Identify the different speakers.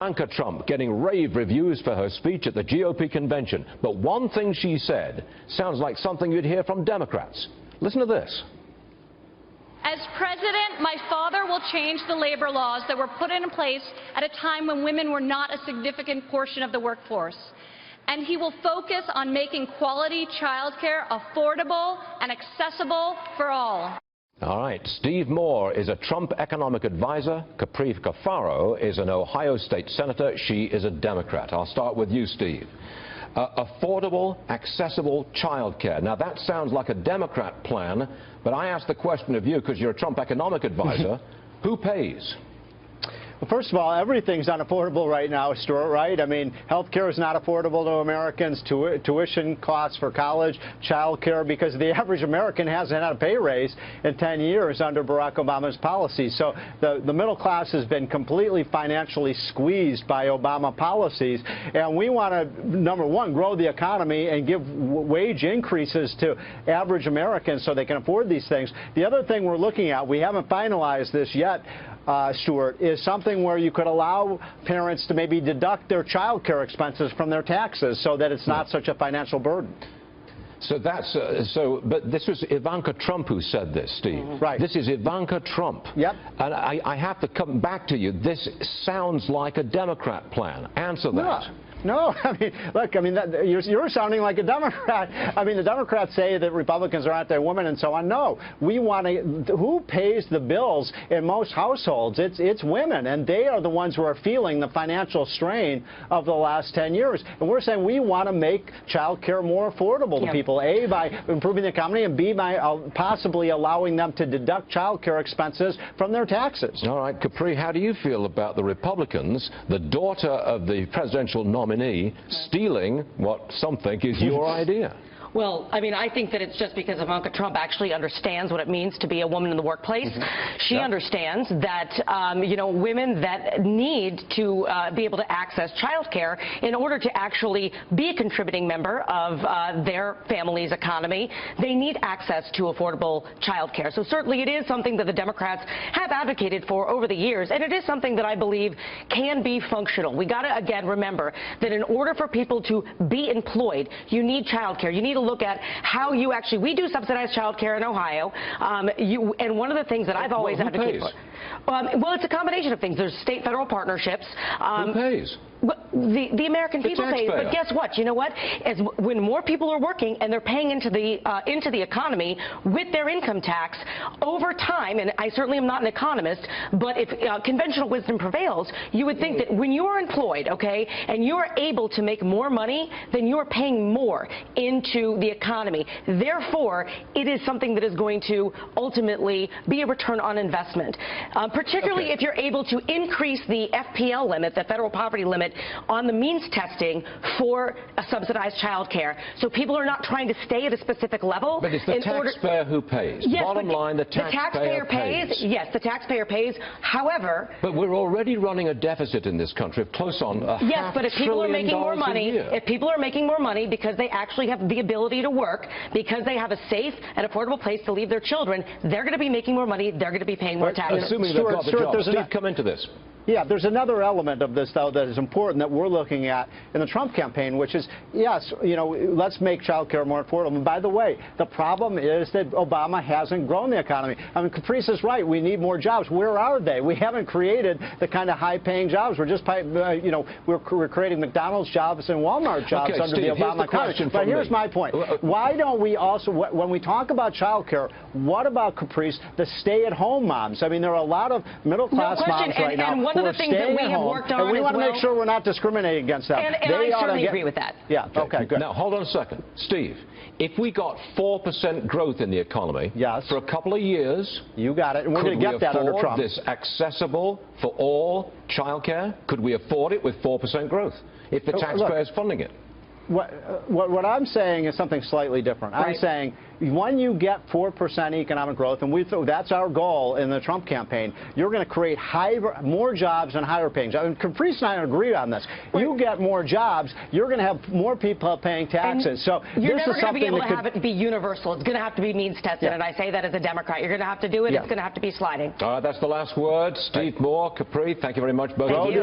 Speaker 1: Ivanka Trump getting rave reviews for her speech at the GOP convention. But one thing she said sounds like something you'd hear from Democrats. Listen to this.
Speaker 2: As president, my father will change the labor laws that were put in place at a time when women were not a significant portion of the workforce. And he will focus on making quality childcare affordable and accessible for all.
Speaker 1: All right, Steve Moore is a Trump economic advisor. Capri Cafaro is an Ohio state senator. She is a Democrat. I'll start with you, Steve. Affordable, accessible child care. Now, that sounds like a Democrat plan, but I ask the question of you because you're a Trump economic advisor. Who pays?
Speaker 3: Well, first of all, everything's unaffordable right now, Stuart, right? I mean, health care is not affordable to Americans, tuition costs for college, child care, because the average American hasn't had a pay raise in 10 years under Barack Obama's policies. So the middle class has been completely financially squeezed by Obama policies. And we want to, number one, grow the economy and give wage increases to average Americans so they can afford these things. The other thing we're looking at, we haven't finalized this yet, Stuart, is something where you could allow parents to maybe deduct their child care expenses from their taxes so that it's not such a financial burden.
Speaker 1: So that's but this was Ivanka Trump who said this, Steve.
Speaker 3: Right.
Speaker 1: This is Ivanka Trump.
Speaker 3: Yep.
Speaker 1: And I have to come back to you. This sounds like a Democrat plan. Answer that.
Speaker 3: No, I mean, look, I mean, you're sounding like a Democrat. I mean, the Democrats say that Republicans are anti-women and so on. No, we want to, who pays the bills in most households? It's women, and they are the ones who are feeling the financial strain of the last 10 years. And we're saying we want to make child care more affordable to people, A, by improving the economy, and B, by possibly allowing them to deduct child care expenses from their taxes.
Speaker 1: All right, Capri, how do you feel about the Republicans, the daughter of the presidential nominee, stealing what some think is your idea?
Speaker 4: Well, I mean, I think that it's just because Ivanka Trump actually understands what it means to be a woman in the workplace. She understands that, you know, women that need to be able to access child care in order to actually be a contributing member of their family's economy, they need access to affordable child care. So certainly it is something that the Democrats have advocated for over the years, and it is something that I believe can be functional. We got to, again, remember that in order for people to be employed, you need child care. You need to look at how you actually, we do subsidize child care in Ohio, and one of the things that I've always advocated for. Well, it's a combination of things. There's state-federal partnerships.
Speaker 1: Who pays?
Speaker 4: The American people pay, but guess what? You know what? When more people are working and they're paying into the economy with their income tax over time, and I certainly am not an economist, but if conventional wisdom prevails, you would think that when you are employed, okay, and you are able to make more money, then you are paying more into the economy. Therefore, it is something that is going to ultimately be a return on investment, particularly if you're able to increase the FPL limit, the federal poverty limit, on the means testing for a subsidized child care. So people are not trying to stay at a specific level.
Speaker 1: But it's the taxpayer who pays.
Speaker 4: Yes,
Speaker 1: bottom line, the taxpayer pays.
Speaker 4: Yes, the taxpayer pays. However...
Speaker 1: But we're already running a deficit in this country of close on
Speaker 4: Yes, but if people are making more money, because they actually have the ability to work, because they have a safe and affordable place to leave their children, they're going to be making more money, they're going to be paying more taxes.
Speaker 1: Assuming they've got the job. Steve, come into this.
Speaker 3: Yeah, there's another element of this, though, that is important that we're looking at in the Trump campaign, which is, yes, you know, let's make child care more affordable. And by the way, the problem is that Obama hasn't grown the economy. I mean, Caprice is right. We need more jobs. Where are they? We haven't created the kind of high-paying jobs. We're just, you know, we're creating McDonald's jobs and Walmart jobs under
Speaker 1: Steve,
Speaker 3: the Obama economy. But here's my point. Why don't we also, when we talk about child care, what about, Caprice, the stay-at-home moms? I mean, there are a lot of middle-class moms right now.
Speaker 4: And one of the things that we have worked on,
Speaker 3: and we want to make sure we're not discriminating against them.
Speaker 4: And I certainly agree with that.
Speaker 3: Yeah, okay, good.
Speaker 1: Now, hold on a second. Steve, if we got 4% growth in the economy for a couple of years...
Speaker 3: You got it, and we're going to get that under Trump.
Speaker 1: Could we afford this accessible for all child care? Could we afford it with 4% growth if the taxpayer is funding it?
Speaker 3: What I'm saying is something slightly different. I'm saying when you get 4% economic growth, and that's our goal in the Trump campaign, you're going to create more jobs and higher paying jobs. And Caprice and I agree on this. You get more jobs, you're going to have more people paying taxes. So
Speaker 4: this is something that you're never going to be able to have it be universal. It's going to have to be means tested, and I say that as a Democrat. You're going to have to do it. It's going to have to be sliding.
Speaker 1: All right, that's the last word. Steve Moore, Capri, thank you very much, both of you.